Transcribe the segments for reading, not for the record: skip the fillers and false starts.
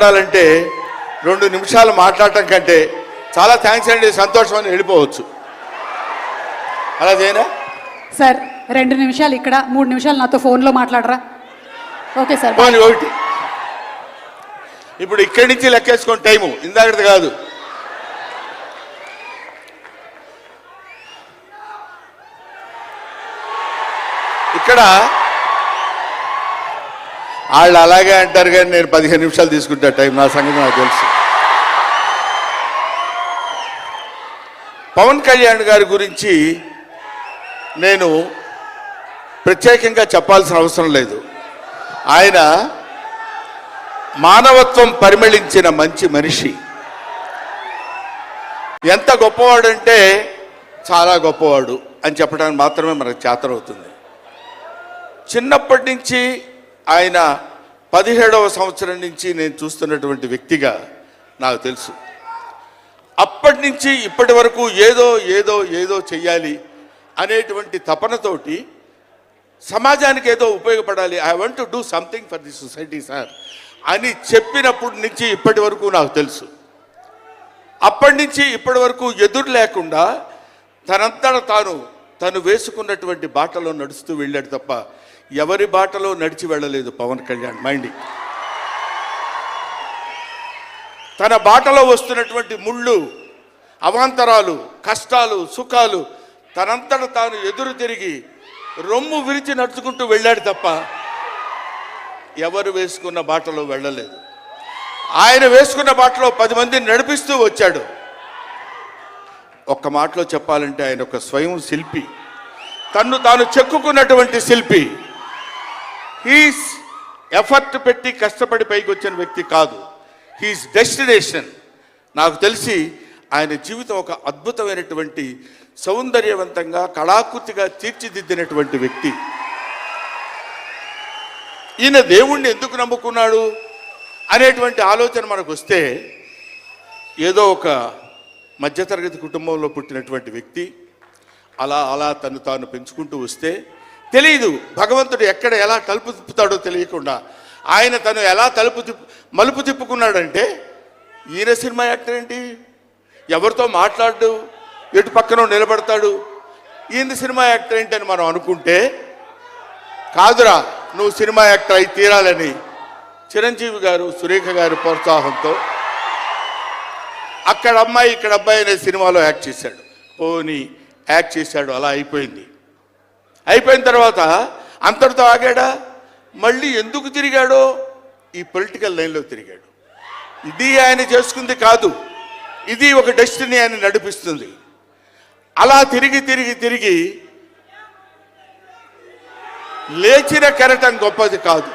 మాట్లాడాలంటే 2 నిమిషాలు మాట్లాడటం కంటే చాలా థ్యాంక్స్ అండి, సంతోషం అని వెళ్ళిపోవచ్చు. అలా చేయనా సార్? 2 నిమిషాలు ఇక్కడ, 3 నిమిషాలు నాతో ఫోన్లో మాట్లాడరా? Okay sir. పోనీ ఒకటి. ఇప్పుడు ఇక్కడి నుంచి లెక్కేసుకోండి టైము, ఇందాకది కాదు. ఇక్కడ వాళ్ళు అలాగే అంటారు కానీ నేను 15 నిమిషాలు తీసుకుంటా టైం, నా సంగతి నాకు తెలుసు. పవన్ కళ్యాణ్ గారి గురించి నేను ప్రత్యేకంగా చెప్పాల్సిన అవసరం లేదు. ఆయన మానవత్వం పరిమళించిన మంచి మనిషి. ఎంత గొప్పవాడంటే చాలా గొప్పవాడు అని చెప్పడానికి మాత్రమే మనకు చేతనవుతుంది. చిన్నప్పటి నుంచి ఆయన 17వ సంవత్సరం నుంచి నేను చూస్తున్నటువంటి వ్యక్తిగా నాకు తెలుసు. అప్పటి నుంచి ఇప్పటి వరకు ఏదో ఏదో ఏదో చెయ్యాలి అనేటువంటి తపనతోటి సమాజానికి ఏదో ఉపయోగపడాలి, I want to do something for the society sir అని చెప్పినప్పటి నుంచి ఇప్పటి వరకు నాకు తెలుసు. అప్పటి నుంచి ఇప్పటి వరకు ఎదురు లేకుండా తనంతట తను వేసుకున్నటువంటి బాటలో నడుస్తూ వెళ్ళాడు తప్ప ఎవరి బాటలో నడిచి వెళ్ళలేదు పవన్ కళ్యాణ్. మైండ్ తన బాటలో వస్తున్నటువంటి ముళ్ళు, అవాంతరాలు, కష్టాలు, సుఖాలు తనంతట తాను ఎదురు తిరిగి రొమ్ము విరిచి నడుచుకుంటూ వెళ్ళాడు తప్ప ఎవరు వేసుకున్న బాటలో వెళ్ళలేదు. ఆయన వేసుకున్న బాటలో 10 మందిని నడిపిస్తూ వచ్చాడు. ఒక్క మాటలో చెప్పాలంటే ఆయన ఒక స్వయం శిల్పి, తన్ను తాను చెక్కుకున్నటువంటి శిల్పి. హీస్ ఎఫర్ట్ పెట్టి కష్టపడి పైకి వచ్చిన వ్యక్తి కాదు, హీస్ డెస్టినేషన్. నాకు తెలిసి ఆయన జీవితం ఒక అద్భుతమైనటువంటి సౌందర్యవంతంగా కళాకృతిగా తీర్చిదిద్దినటువంటి వ్యక్తి. ఈయన దేవుణ్ణి ఎందుకు నమ్ముకున్నాడు అనేటువంటి ఆలోచన మనకు వస్తే, ఏదో ఒక మధ్యతరగతి కుటుంబంలో పుట్టినటువంటి వ్యక్తి అలా అలా తను తాను పెంచుకుంటూ వస్తే తెలియదు భగవంతుడు ఎక్కడ ఎలా తలుపు తిప్పుతాడో తెలియకుండా ఆయన తను ఎలా మలుపు తిప్పుకున్నాడంటే, ఈయన సినిమా యాక్టర్ ఏంటి, ఎవరితో మాట్లాడు, ఎటు పక్కన నిలబడతాడు, ఈయన సినిమా యాక్టర్ ఏంటి అని మనం అనుకుంటే, కాదురా నువ్వు సినిమా యాక్టర్ అయి తీరాలని చిరంజీవి గారు, సురేఖ గారి ప్రోత్సాహంతో అక్కడ అమ్మాయి ఇక్కడ అబ్బాయి అనే సినిమాలో యాక్ట్ చేశాడు. పోనీ యాక్ట్ చేశాడు, అలా అయిపోయింది. అయిపోయిన తర్వాత అంతటితో ఆగాడా? మళ్ళీ ఎందుకు తిరిగాడో ఈ పొలిటికల్ లైన్లో తిరిగాడు. ఇది ఆయన చేసుకుంది కాదు, ఇది ఒక డెస్టినీ ఆయన నడిపిస్తుంది. అలా తిరిగి తిరిగి తిరిగి లేచిన కెరటం గొప్పది కాదు,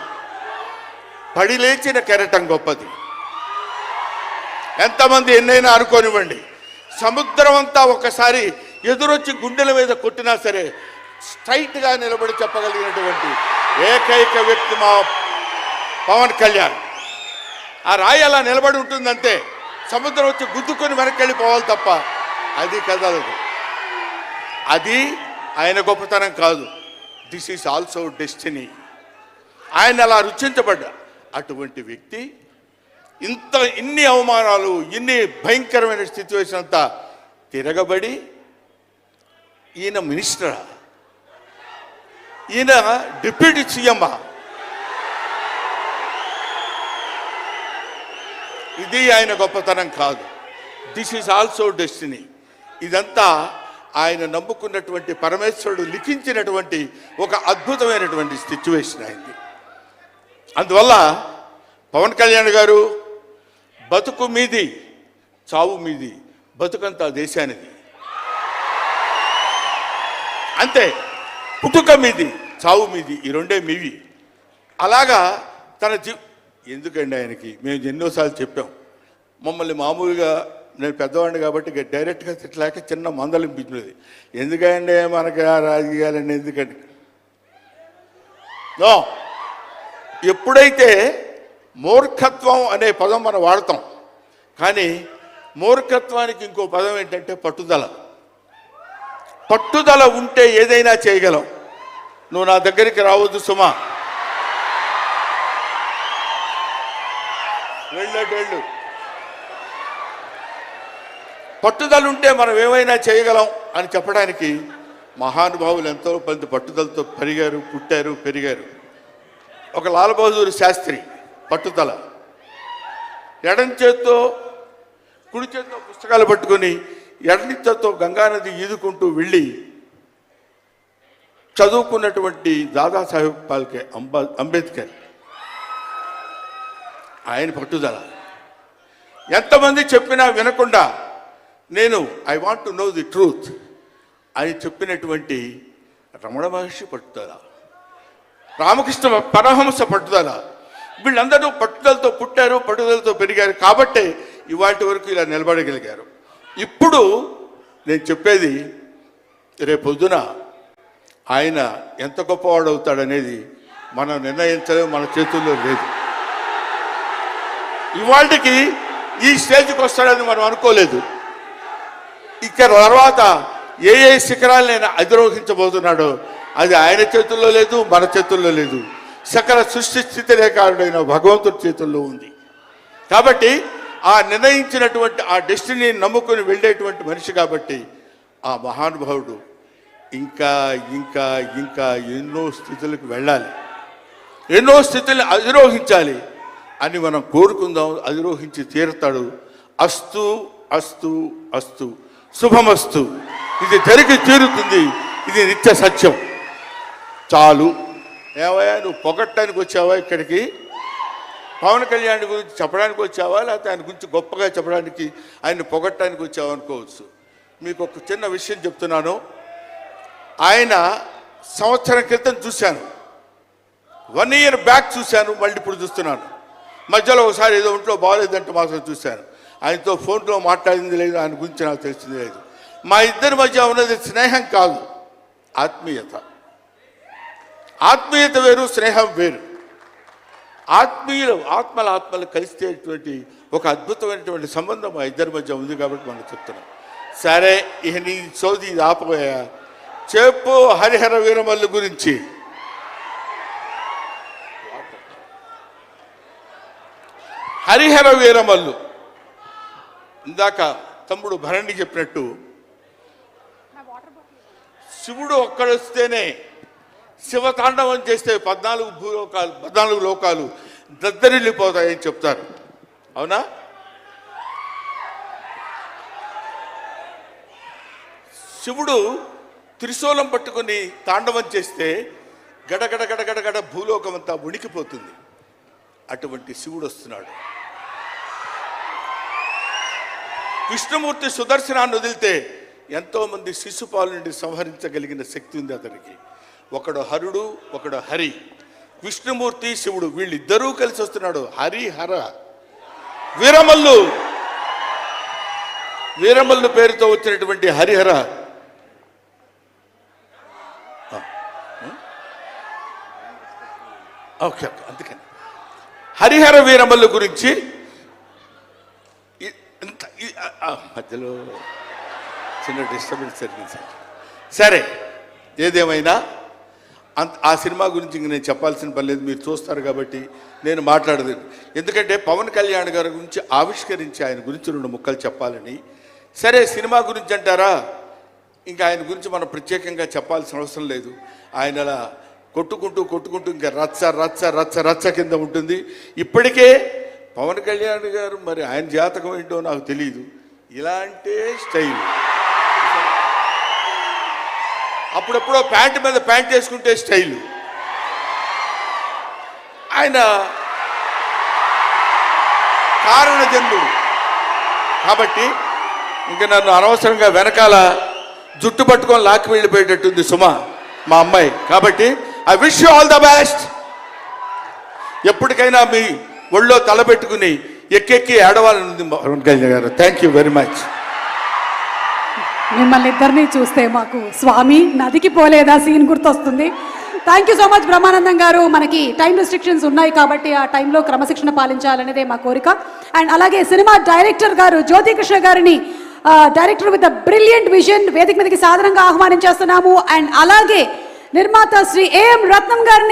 పడి లేచిన కెరటం గొప్పది. ఎంతమంది ఎన్నైనా అనుకోనివ్వండి, సముద్రం అంతా ఒకసారి ఎదురొచ్చి గుండెల మీద కొట్టినా సరే స్ట్రైట్గా నిలబడి చెప్పగలిగినటువంటి ఏకైక వ్యక్తి మా పవన్ కళ్యాణ్. ఆ రాయి అలా నిలబడి ఉంటుందంటే సముద్రం వచ్చి గుద్దుకొని వెనక్కి వెళ్ళిపోవాలి తప్ప అది కదలదు. అది ఆయన గొప్పతనం కాదు, దిస్ ఈజ్ ఆల్సో డెస్టినీ. ఆయన అలా రుచించబడ్డా అటువంటి వ్యక్తి ఇన్ని అవమానాలు, ఇన్ని భయంకరమైన సిచ్యువేషన్ అంతా తిరగబడి ఈయన మినిస్టరా, ఈయన డిప్యూటీ సీఎం, ఇది ఆయన గొప్పతనం కాదు. This is also destiny. ఇదంతా ఆయన నమ్ముకున్నటువంటి పరమేశ్వరుడు లిఖించినటువంటి ఒక అద్భుతమైనటువంటి సిచ్యువేషన్ అయింది. అందువల్ల పవన్ కళ్యాణ్ గారు బతుకు మీది చావు మీది, బతుకంతా దేశానిది అంతే. పుట్టుక మీది చావు మీది, ఈ రెండే మీవి. అలాగా తన ఎందుకండి ఆయనకి మేము ఎన్నోసార్లు చెప్పాం, మమ్మల్ని మామూలుగా నేను పెద్దవాడిని కాబట్టి డైరెక్ట్గా తిట్టలేక చిన్న మందలింపించినది. ఎందుకంటే మనకి రాజకీయాలండి ఎందుకండి నో. ఎప్పుడైతే మూర్ఖత్వం అనే పదం మనం వాడతాం, కానీ మూర్ఖత్వానికి ఇంకో పదం ఏంటంటే పట్టుదల. పట్టుదల ఉంటే ఏదైనా చేయగలం. నువ్వు నా దగ్గరికి రావద్దు సుమా, వెళ్ళు. పట్టుదల ఉంటే మనం ఏమైనా చేయగలం అని చెప్పడానికి మహానుభావులు ఎంతో మంది పట్టుదలతో పుట్టారు పెరిగారు. ఒక లాల్ బహదూర్ శాస్త్రి పట్టుదల, ఎడం చేత్తో కుడి చేత్తో పుస్తకాలు పట్టుకొని ఎడని చేత్తో గంగానది ఈదుకుంటూ వెళ్ళి చదువుకున్నటువంటి దాదాసాహెబ్ ఫాల్కే అంబేద్కర్, ఆయన పట్టుదల. ఎంతమంది చెప్పినా వినకుండా నేను I want to know the truth అని చెప్పినటువంటి రమణ మహర్షి పట్టుదల, రామకృష్ణ పరమహంస పట్టుదల. వీళ్ళందరూ పట్టుదలతో పుట్టారు, పట్టుదలతో పెరిగారు కాబట్టే ఇవాటి వరకు ఇలా నిలబడగలిగారు. ఇప్పుడు నేను చెప్పేది, రేపొద్దున ఆయన ఎంత గొప్పవాడు అవుతాడనేది మనం నిర్ణయించలేము, మన చేతుల్లో లేదు. ఇవాళకి ఈ స్టేజ్కి వస్తాడని మనం అనుకోలేదు. ఇక తర్వాత ఏ శిఖరాలను అధిరోహించబోతున్నాడో అది ఆయన చేతుల్లో లేదు, మన చేతుల్లో లేదు. సకల సృష్టి స్థితి రేఖారుడైన భగవంతుడి చేతుల్లో ఉంది. కాబట్టి ఆ నిర్ణయించినటువంటి ఆ డెస్టినీని నమ్ముకొని వెళ్ళేటువంటి మనిషి కాబట్టి ఆ మహానుభావుడు ఇంకా ఇంకా ఇంకా ఎన్నో స్థితులకు వెళ్ళాలి, ఎన్నో స్థితులను అధిరోహించాలి అని మనం కోరుకుందాం. అధిరోహించి తీరుతాడు. అస్తు అస్తు అస్తు, శుభమస్తు. ఇది జరిగి తీరుతుంది, ఇది నిత్య సత్యం. చాలు. ఏమయ్యా, నువ్వు పొగట్టడానికి వచ్చావా ఇక్కడికి? పవన్ కళ్యాణ్ గురించి చెప్పడానికి వచ్చావా, లేకపోతే ఆయన గురించి గొప్పగా చెప్పడానికి, ఆయన పొగట్టడానికి వచ్చావా అనుకోవచ్చు. మీకు ఒక చిన్న విషయం చెప్తున్నాను. ఆయన సంవత్సరం క్రితం చూశాను, 1 year బ్యాక్ చూశాను, మళ్ళీ ఇప్పుడు చూస్తున్నాను. మధ్యలో ఒకసారి ఏదో ఒంట్లో బాగోలేదంటే మాత్రం చూశాను. ఆయనతో ఫోన్లో మాట్లాడింది లేదు, ఆయన గురించి నాకు తెలిసింది లేదు. మా ఇద్దరి మధ్య ఉన్నది స్నేహం కాదు, ఆత్మీయత. ఆత్మీయత వేరు, స్నేహం వేరు. ఆత్మలు కలిసేటువంటి ఒక అద్భుతమైనటువంటి సంబంధం మా ఇద్దరి మధ్య ఉంది కాబట్టి మనం చెప్తున్నాం. సరే, ఇక నీ సోది ఆపబోయా, చెప్పు హరిహర వీరమల్లు గురించి. హరిహర వీరమల్లు ఇందాక తమ్ముడు భరణి చెప్పినట్టు, శివుడు ఒక్కడొస్తేనే, శివతాండవం చేస్తే 14 లోకాలు దద్దరిల్లిపోతాయని చెప్తారు. అవునా? శివుడు త్రిశూలం పట్టుకుని తాండవం చేస్తే గడగడ గడగడగడ భూలోకం అంతా ఉణికిపోతుంది. అటువంటి శివుడు వస్తున్నాడు. విష్ణుమూర్తి సుదర్శనాన్ని వదిలితే ఎంతోమంది శిశుపాలు నుండి సంహరించగలిగిన శక్తి ఉంది అతనికి. ఒకడు హరుడు, ఒకడు హరి. విష్ణుమూర్తి శివుడు వీళ్ళిద్దరూ కలిసి వస్తున్నాడు. హరిహర వీరమల్లు పేరుతో వచ్చినటువంటి హరిహర ఓకే, అందుకని హరిహర వీరమల్లు గురించి మధ్యలో చిన్న డిస్టర్బెన్స్ జరిగింది. సరే, ఏదేమైనా ఆ సినిమా గురించి ఇంక నేను చెప్పాల్సిన పని లేదు, మీరు చూస్తారు కాబట్టి నేను మాట్లాడదు. ఎందుకంటే పవన్ కళ్యాణ్ గారి గురించి ఆవిష్కరించి ఆయన గురించి 2 ముక్కలు చెప్పాలని. సరే, సినిమా గురించి అంటారా, ఇంకా ఆయన గురించి మనం ప్రత్యేకంగా చెప్పాల్సిన అవసరం లేదు. ఆయన అలా కొట్టుకుంటూ ఇంకా రచ్చ కింద ఉంటుంది. ఇప్పటికే పవన్ కళ్యాణ్ గారు, మరి ఆయన జాతకం ఏంటో నాకు తెలియదు, ఇలాంటి స్టైల్. అప్పుడెప్పుడో ప్యాంటు మీద ప్యాంట్ వేసుకుంటే స్టైలు. ఆయన కారణ జన్ముడు కాబట్టి ఇంకా నన్ను అనవసరంగా వెనకాల జుట్టు పట్టుకొని లాక్కి వెళ్ళిపోయేటట్టుంది సుమ, మా అమ్మాయి. కాబట్టి I wish you all the best. ఎప్పటికైనా మీ ఒళ్ళో తలపెట్టుకుని ఎక్కెక్కి ఏడవాలని పవన్ కళ్యాణ్ గారు. Thank you very much. మిమ్మల్ని ఇద్దరిని చూస్తే మాకు స్వామి నదికి పోలేదా సీన్ గుర్తొస్తుంది. Thank you so much Brahmanandam గారు. మనకి టైం రెస్ట్రిక్షన్స్ ఉన్నాయి కాబట్టి ఆ టైంలో క్రమశిక్షణ పాలించాలనేదే మా కోరిక. అండ్ అలాగే సినిమా డైరెక్టర్ గారు జ్యోతి కృష్ణ గారిని, డైరెక్టర్ విత్ బ్రిలియంట్ విజన్, వేదిక మీదకి సాధారణంగా ఆహ్వానించేస్తున్నాము. అండ్ అలాగే నిర్మాత శ్రీ ఏఎం రత్నం గారిని